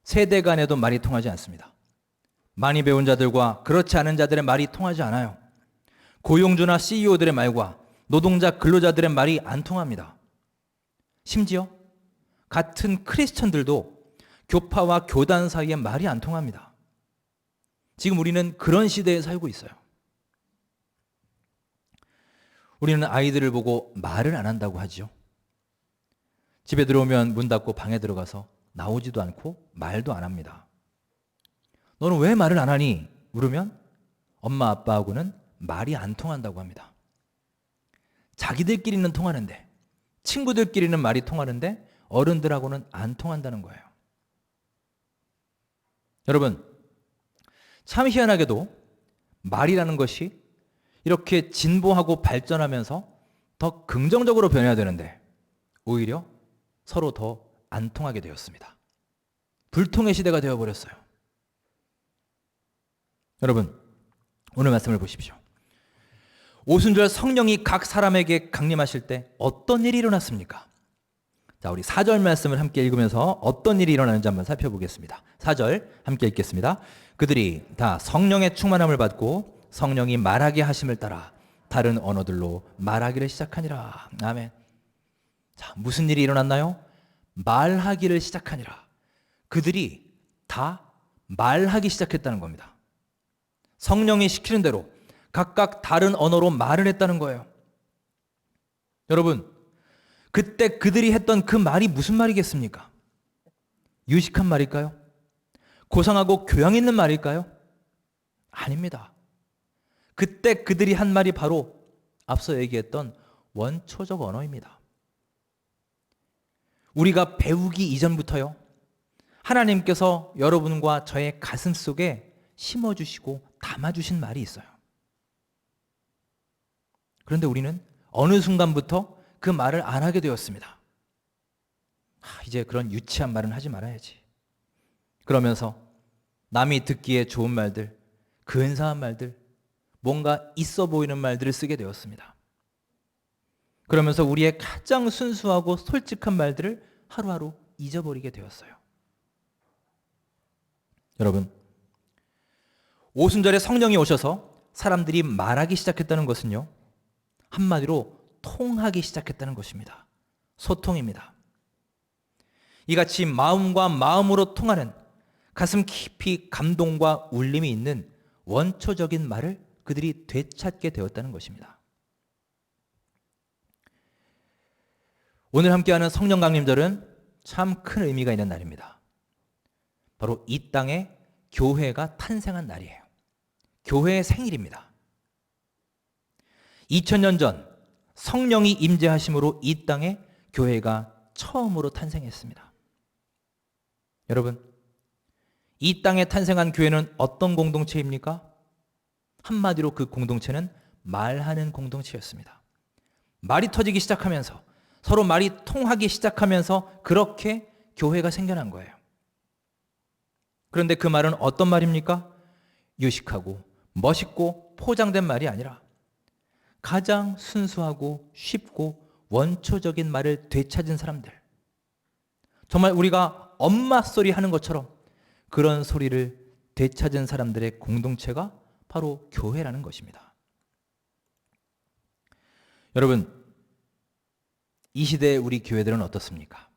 세대 간에도 말이 통하지 않습니다. 많이 배운 자들과 그렇지 않은 자들의 말이 통하지 않아요. 고용주나 CEO들의 말과 노동자 근로자들의 말이 안 통합니다. 심지어 같은 크리스천들도 교파와 교단 사이에 말이 안 통합니다. 지금 우리는 그런 시대에 살고 있어요. 우리는 아이들을 보고 말을 안 한다고 하죠. 집에 들어오면 문 닫고 방에 들어가서 나오지도 않고 말도 안 합니다. 너는 왜 말을 안 하니? 물으면 엄마 아빠하고는 말이 안 통한다고 합니다. 자기들끼리는 통하는데, 친구들끼리는 말이 통하는데 어른들하고는 안 통한다는 거예요. 여러분, 참 희한하게도 말이라는 것이 이렇게 진보하고 발전하면서 더 긍정적으로 변해야 되는데 오히려 서로 더 안 통하게 되었습니다. 불통의 시대가 되어버렸어요. 여러분, 오늘 말씀을 보십시오. 오순절 성령이 각 사람에게 강림하실 때 어떤 일이 일어났습니까? 자, 우리 4절 말씀을 함께 읽으면서 어떤 일이 일어나는지 한번 살펴보겠습니다. 4절 함께 읽겠습니다. 그들이 다 성령의 충만함을 받고 성령이 말하게 하심을 따라 다른 언어들로 말하기를 시작하니라. 아멘. 자, 무슨 일이 일어났나요? 말하기를 시작하니라. 그들이 다 말하기 시작했다는 겁니다. 성령이 시키는 대로 각각 다른 언어로 말을 했다는 거예요. 여러분, 그때 그들이 했던 그 말이 무슨 말이겠습니까? 유식한 말일까요? 고상하고 교양 있는 말일까요? 아닙니다. 그때 그들이 한 말이 바로 앞서 얘기했던 원초적 언어입니다. 우리가 배우기 이전부터요, 하나님께서 여러분과 저의 가슴 속에 심어주시고 담아주신 말이 있어요. 그런데 우리는 어느 순간부터 그 말을 안 하게 되었습니다. 이제 그런 유치한 말은 하지 말아야지. 그러면서 남이 듣기에 좋은 말들, 근사한 말들, 뭔가 있어 보이는 말들을 쓰게 되었습니다. 그러면서 우리의 가장 순수하고 솔직한 말들을 하루하루 잊어버리게 되었어요. 여러분, 오순절에 성령이 오셔서 사람들이 말하기 시작했다는 것은요, 한마디로 통하기 시작했다는 것입니다. 소통입니다. 이같이 마음과 마음으로 통하는 가슴 깊이 감동과 울림이 있는 원초적인 말을 그들이 되찾게 되었다는 것입니다. 오늘 함께하는 성령 강림절은 참 큰 의미가 있는 날입니다. 바로 이 땅에 교회가 탄생한 날이에요. 교회의 생일입니다. 2000년 전 성령이 임재하심으로 이 땅에 교회가 처음으로 탄생했습니다. 여러분, 이 땅에 탄생한 교회는 어떤 공동체입니까? 한마디로 그 공동체는 말하는 공동체였습니다. 말이 터지기 시작하면서, 서로 말이 통하기 시작하면서 그렇게 교회가 생겨난 거예요. 그런데 그 말은 어떤 말입니까? 유식하고 멋있고 포장된 말이 아니라 가장 순수하고 쉽고 원초적인 말을 되찾은 사람들, 정말 우리가 엄마 소리 하는 것처럼 그런 소리를 되찾은 사람들의 공동체가 바로 교회라는 것입니다. 여러분, 이 시대의 우리 교회들은 어떻습니까?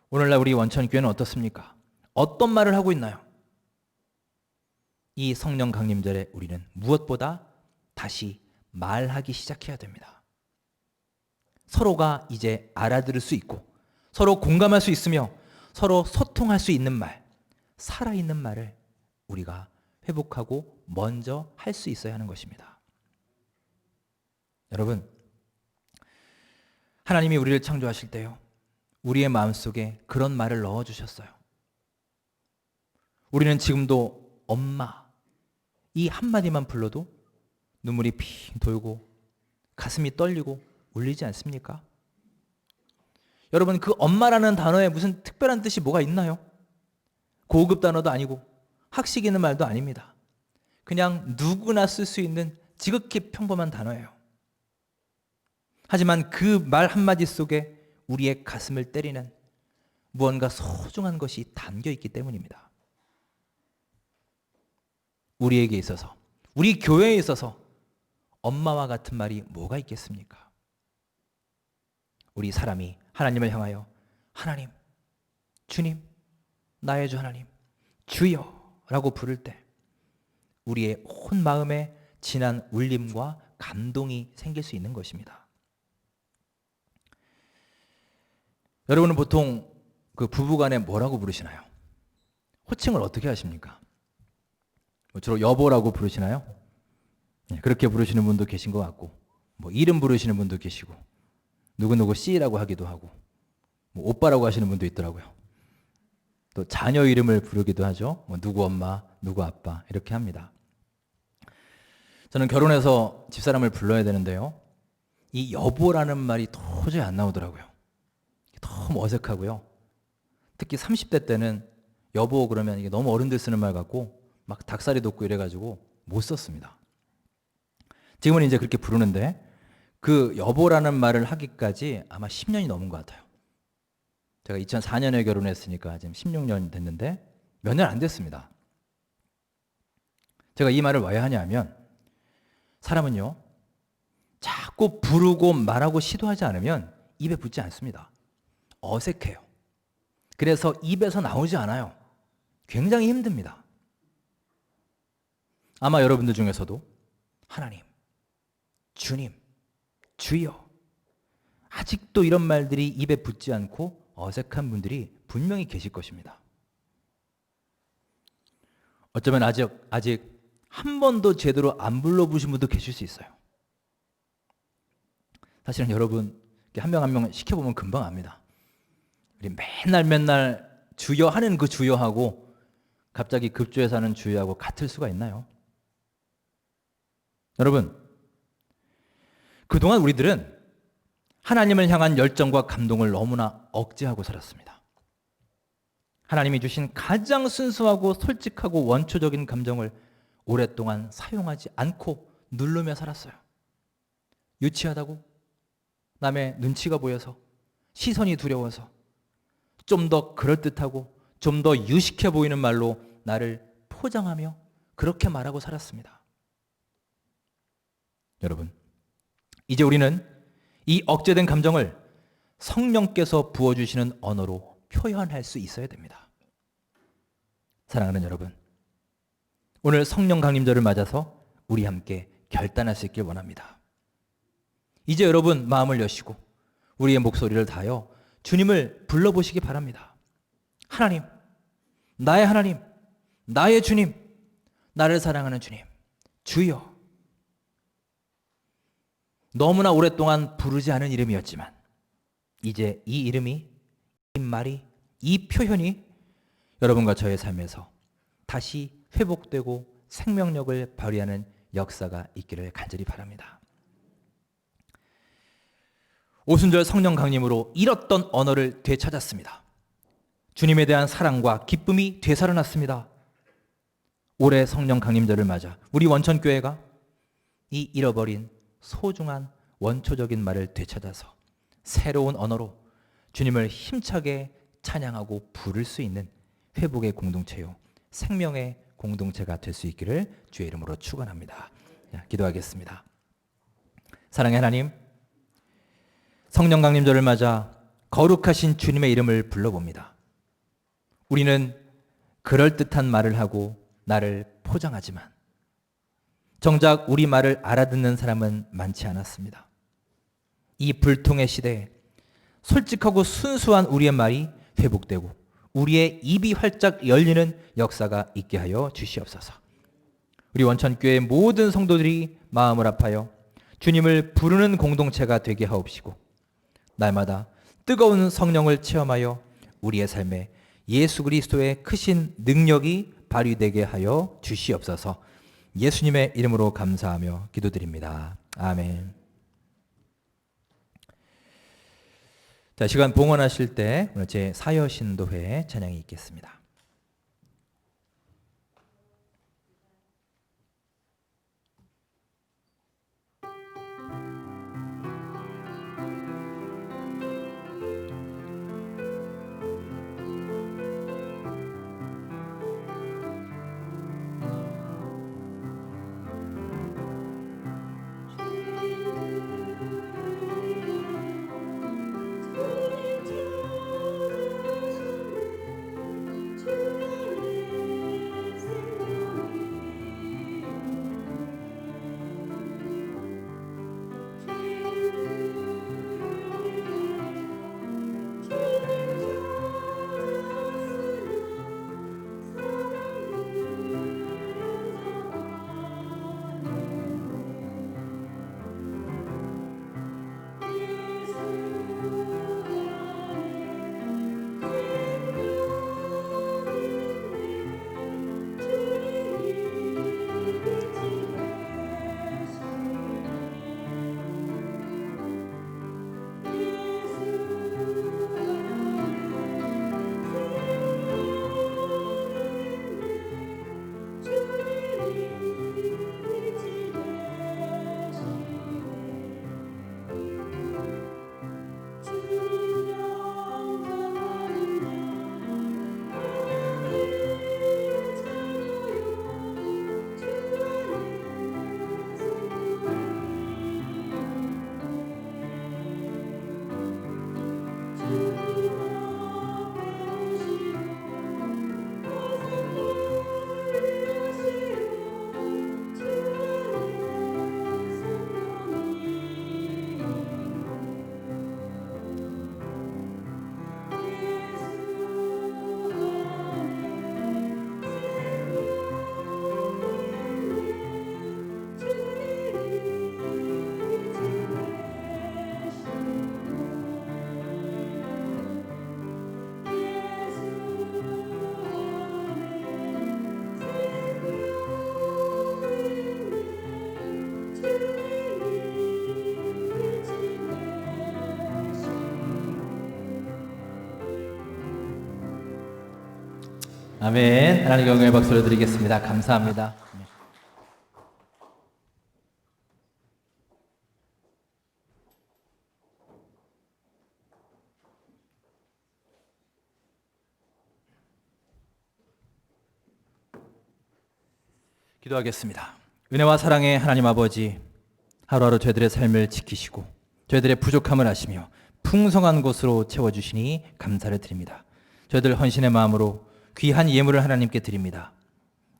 오늘날 우리 원천교회는 어떻습니까? 어떤 말을 하고 있나요? 이 성령 강림절에 우리는 무엇보다 다시 말하기 시작해야 됩니다. 서로가 이제 알아들을 수 있고 서로 공감할 수 있으며 서로 소통할 수 있는 말, 살아있는 말을 우리가 회복하고 먼저 할 수 있어야 하는 것입니다. 여러분, 하나님이 우리를 창조하실 때요, 우리의 마음속에 그런 말을 넣어주셨어요. 우리는 지금도 엄마, 이 한마디만 불러도 눈물이 핑 돌고 가슴이 떨리고 울리지 않습니까? 여러분, 그 엄마라는 단어에 무슨 특별한 뜻이 뭐가 있나요? 고급 단어도 아니고 학식 있는 말도 아닙니다. 그냥 누구나 쓸 수 있는 지극히 평범한 단어예요. 하지만 그 말 한마디 속에 우리의 가슴을 때리는 무언가 소중한 것이 담겨 있기 때문입니다. 우리에게 있어서, 우리 교회에 있어서 엄마와 같은 말이 뭐가 있겠습니까? 우리 사람이 하나님을 향하여 하나님, 주님, 나의 주 하나님, 주여 라고 부를 때 우리의 온 마음에 진한 울림과 감동이 생길 수 있는 것입니다. 여러분은 보통 그 부부간에 뭐라고 부르시나요? 호칭을 어떻게 하십니까? 주로 여보라고 부르시나요? 네, 그렇게 부르시는 분도 계신 것 같고, 뭐 이름 부르시는 분도 계시고, 누구누구 씨라고 하기도 하고, 뭐 오빠라고 하시는 분도 있더라고요. 또 자녀 이름을 부르기도 하죠. 뭐 누구 엄마, 누구 아빠 이렇게 합니다. 저는 결혼해서 집사람을 불러야 되는데요, 이 여보라는 말이 도저히 안 나오더라고요. 너무 어색하고요. 특히 30대 때는 여보 그러면 이게 너무 어른들 쓰는 말 같고 막 닭살이 돋고 이래가지고 못 썼습니다. 지금은 이제 그렇게 부르는데 그 여보라는 말을 하기까지 아마 10년이 넘은 것 같아요. 제가 2004년에 결혼했으니까 지금 16년 됐는데 몇 년 안 됐습니다. 제가 이 말을 왜 하냐면, 사람은요, 자꾸 부르고 말하고 시도하지 않으면 입에 붙지 않습니다. 어색해요. 그래서 입에서 나오지 않아요. 굉장히 힘듭니다. 아마 여러분들 중에서도 하나님, 주님, 주여, 아직도 이런 말들이 입에 붙지 않고 어색한 분들이 분명히 계실 것입니다. 어쩌면 아직 한 번도 제대로 안 불러보신 분도 계실 수 있어요. 사실은 여러분 한 명 한 명 시켜보면 금방 압니다. 우리 맨날 주여 하는 그 주여하고 갑자기 급조해서 하는 주여하고 같을 수가 있나요? 여러분, 그동안 우리들은 하나님을 향한 열정과 감동을 너무나 억제하고 살았습니다. 하나님이 주신 가장 순수하고 솔직하고 원초적인 감정을 오랫동안 사용하지 않고 누르며 살았어요. 유치하다고, 남의 눈치가 보여서, 시선이 두려워서, 좀 더 그럴듯하고 좀 더 유식해 보이는 말로 나를 포장하며 그렇게 말하고 살았습니다. 여러분, 이제 우리는 이 억제된 감정을 성령께서 부어주시는 언어로 표현할 수 있어야 됩니다. 사랑하는 여러분, 오늘 성령 강림절을 맞아서 우리 함께 결단할 수 있길 원합니다. 이제 여러분 마음을 여시고 우리의 목소리를 다하여 주님을 불러보시기 바랍니다. 하나님, 나의 주님, 나를 사랑하는 주님, 주여. 너무나 오랫동안 부르지 않은 이름이었지만 이제 이 이름이, 이 말이, 이 표현이 여러분과 저의 삶에서 다시 회복되고 생명력을 발휘하는 역사가 있기를 간절히 바랍니다. 오순절 성령 강림으로 잃었던 언어를 되찾았습니다. 주님에 대한 사랑과 기쁨이 되살아났습니다. 올해 성령 강림절을 맞아 우리 원천교회가 이 잃어버린 소중한 원초적인 말을 되찾아서 새로운 언어로 주님을 힘차게 찬양하고 부를 수 있는 회복의 공동체요, 생명의 공동체가 될 수 있기를 주의 이름으로 축원합니다. 기도하겠습니다. 사랑의 하나님, 성령 강림절을 맞아 거룩하신 주님의 이름을 불러봅니다. 우리는 그럴듯한 말을 하고 나를 포장하지만 정작 우리 말을 알아듣는 사람은 많지 않았습니다. 이 불통의 시대에 솔직하고 순수한 우리의 말이 회복되고 우리의 입이 활짝 열리는 역사가 있게 하여 주시옵소서. 우리 원천교회 모든 성도들이 마음을 합하여 주님을 부르는 공동체가 되게 하옵시고 날마다 뜨거운 성령을 체험하여 우리의 삶에 예수 그리스도의 크신 능력이 발휘되게 하여 주시옵소서. 예수님의 이름으로 감사하며 기도드립니다. 아멘. 자, 시간 봉헌하실 때 오늘 제 사여신도회 찬양이 있겠습니다. 아멘. 하나님 영광의 박수를 드리겠습니다. 감사합니다. 기도하겠습니다. 은혜와 사랑의 하나님 아버지, 하루하루 저희들의 삶을 지키시고 저희들의 부족함을 아시며 풍성한 것으로 채워주시니 감사를 드립니다. 저희들 헌신의 마음으로 귀한 예물을 하나님께 드립니다.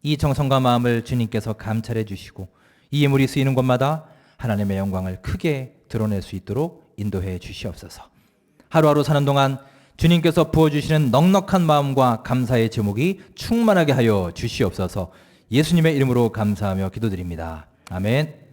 이 정성과 마음을 주님께서 감찰해 주시고 이 예물이 쓰이는 곳마다 하나님의 영광을 크게 드러낼 수 있도록 인도해 주시옵소서. 하루하루 사는 동안 주님께서 부어주시는 넉넉한 마음과 감사의 제목이 충만하게 하여 주시옵소서. 예수님의 이름으로 감사하며 기도드립니다. 아멘.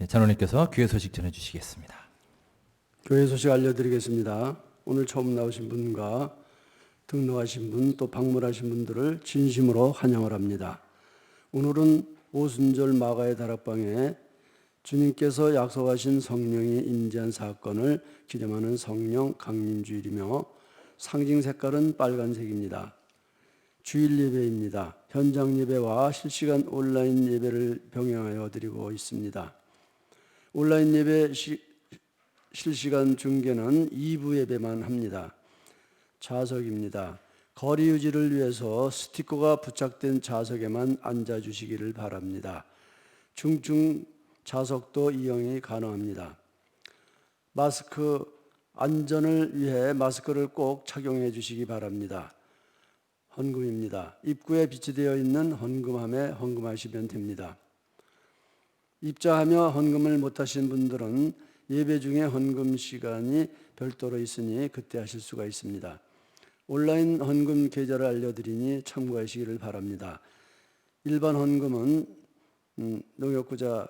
장로님께서 교회 소식 전해주시겠습니다. 교회 소식 알려드리겠습니다. 오늘 처음 나오신 분과 등록하신 분, 또 방문하신 분들을 진심으로 환영을 합니다. 오늘은 오순절 마가의 다락방에 주님께서 약속하신 성령이 임재한 사건을 기념하는 성령 강림주일이며 상징 색깔은 빨간색입니다. 주일 예배입니다. 현장 예배와 실시간 온라인 예배를 병행하여 드리고 있습니다. 온라인 예배 실시간 중계는 2부 예배만 합니다. 좌석입니다. 거리 유지를 위해서 스티커가 부착된 좌석에만 앉아주시기를 바랍니다. 중증 좌석도 이용이 가능합니다. 마스크 안전을 위해 마스크를 꼭 착용해 주시기 바랍니다. 헌금입니다. 입구에 비치되어 있는 헌금함에 헌금하시면 됩니다. 입장하며 헌금을 못하신 분들은 예배 중에 헌금 시간이 별도로 있으니 그때 하실 수가 있습니다. 온라인 헌금 계좌를 알려드리니 참고하시기를 바랍니다. 일반 헌금은 농협구좌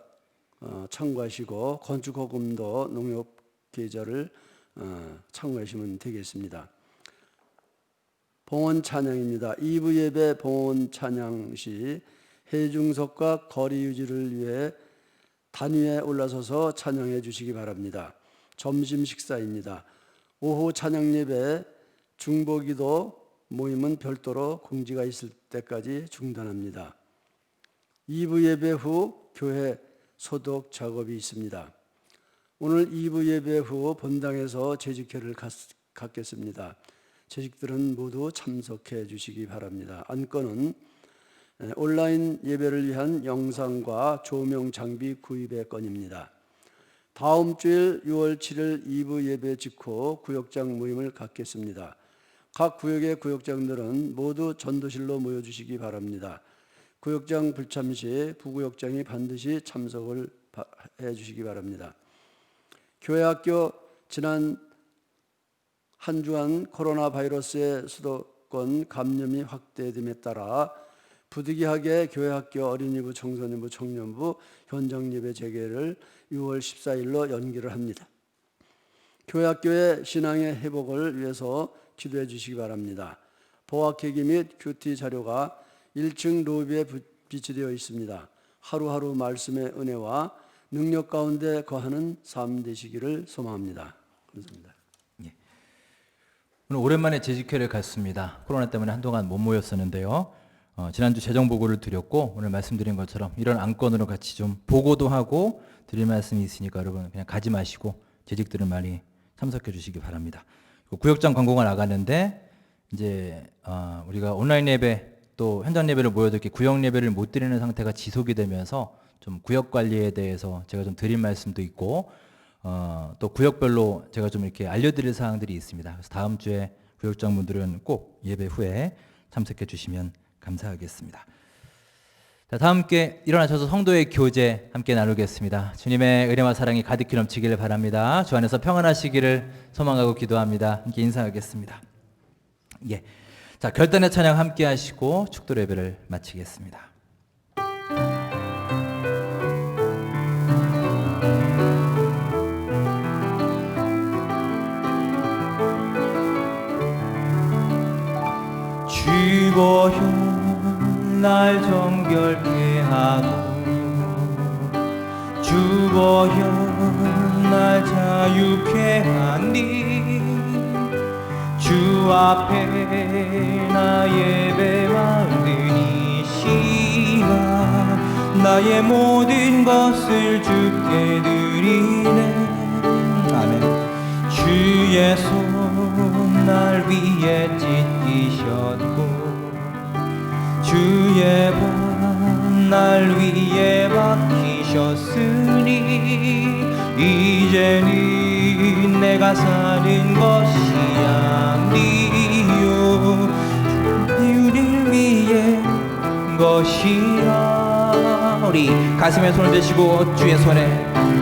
참고하시고 건축허금도 농협계좌를 참고하시면 되겠습니다. 봉헌 찬양입니다. 2부 예배 봉헌 찬양 시 해중석과 거리 유지를 위해 단위에 올라서서 찬양해 주시기 바랍니다. 점심 식사입니다. 오후 찬양 예배 중보기도 모임은 별도로 공지가 있을 때까지 중단합니다. 2부 예배 후 교회 소독 작업이 있습니다. 오늘 2부 예배 후 본당에서 재직회를 갖겠습니다. 재직들은 모두 참석해 주시기 바랍니다. 안건은 온라인 예배를 위한 영상과 조명 장비 구입의 건입니다. 다음 주일 6월 7일 2부 예배 직후 구역장 모임을 갖겠습니다. 각 구역의 구역장들은 모두 전도실로 모여주시기 바랍니다. 구역장 불참 시 부구역장이 반드시 참석을 해 주시기 바랍니다. 교회학교 지난 한 주간 코로나 바이러스의 수도권 감염이 확대됨에 따라 부득이하게 교회학교 어린이부, 청소년부, 청년부 현장 예배 재개를 6월 14일로 연기를 합니다. 교회학교의 신앙의 회복을 위해서 기도해 주시기 바랍니다. 보학회기 및 큐티 자료가 1층 로비에 비치되어 있습니다. 하루하루 말씀의 은혜와 능력 가운데 거하는 삶 되시기를 소망합니다. 감사합니다. 오늘 오랜만에 재직회를 갔습니다. 코로나 때문에 한동안 못 모였었는데요. 지난주 재정 보고를 드렸고 오늘 말씀드린 것처럼 이런 안건으로 같이 좀 보고도 하고 드릴 말씀이 있으니까 여러분 그냥 가지 마시고 재직들은 많이 참석해 주시기 바랍니다. 구역장 광고가 나가는데 이제 우리가 온라인 예배 또 현장 예배를 모여듣기 구역 예배를 못 드리는 상태가 지속이 되면서 좀 구역 관리에 대해서 제가 좀 드릴 말씀도 있고 또 구역별로 제가 좀 이렇게 알려드릴 사항들이 있습니다. 그래서 다음 주에 구역장분들은 꼭 예배 후에 참석해 주시면 감사하겠습니다. 자, 다 함께 일어나셔서 성도의 교제 함께 나누겠습니다. 주님의 은혜와 사랑이 가득히 넘치기를 바랍니다. 주 안에서 평안하시기를 소망하고 기도합니다. 함께 인사하겠습니다. 예, 자 결단의 찬양 함께 하시고 축도 예배를 마치겠습니다. 주보혈 날 정결케 하고 주보혈 날 자유케 하니 주 앞에 나 예배하느니시라 나의 모든 것을 주께 드리네. 아멘. 주의 손 날 위에 찢기셨고 주의 발 날 위에 박히셨으니 이제는 내가 사는 것이 아니요 주를 위해 것이라. 우리 가슴에 손을 대시고 주의 손에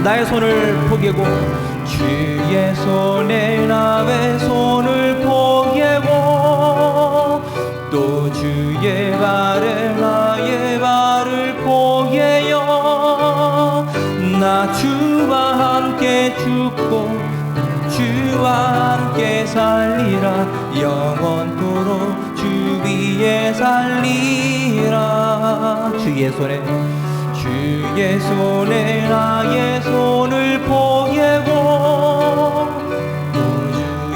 나의 손을 포개고 주의 손에 나의 손을 포개고 또 주의 발에 나의 발을 포개요. 나 주와 함께 죽고 주와 함께 살리라 영원토록 주 위에 살리라. 주의 손에 나의 손을 포개고 또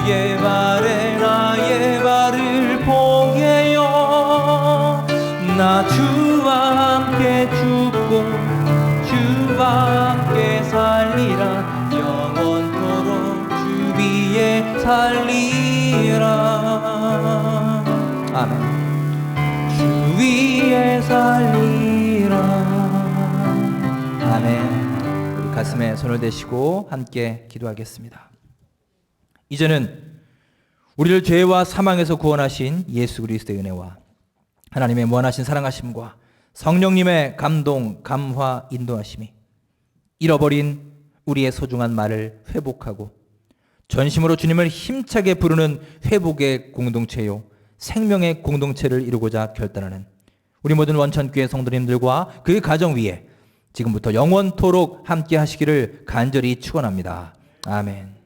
주의 발에 나의 발을 포개요. 나 주와 함께 죽고 주와 함께 살리라 영원토록 주 위에 살리라. 아멘. 주 위에 살리라. 아멘. 우리 가슴에 손을 대시고 함께 기도하겠습니다. 이제는 우리를 죄와 사망에서 구원하신 예수 그리스도의 은혜와 하나님의 무한하신 사랑하심과 성령님의 감동, 감화, 인도하심이 잃어버린 우리의 소중한 말을 회복하고 전심으로 주님을 힘차게 부르는 회복의 공동체요 생명의 공동체를 이루고자 결단하는 우리 모든 원천교회 성도님들과 그 가정 위에 지금부터 영원토록 함께 하시기를 간절히 축원합니다. 아멘.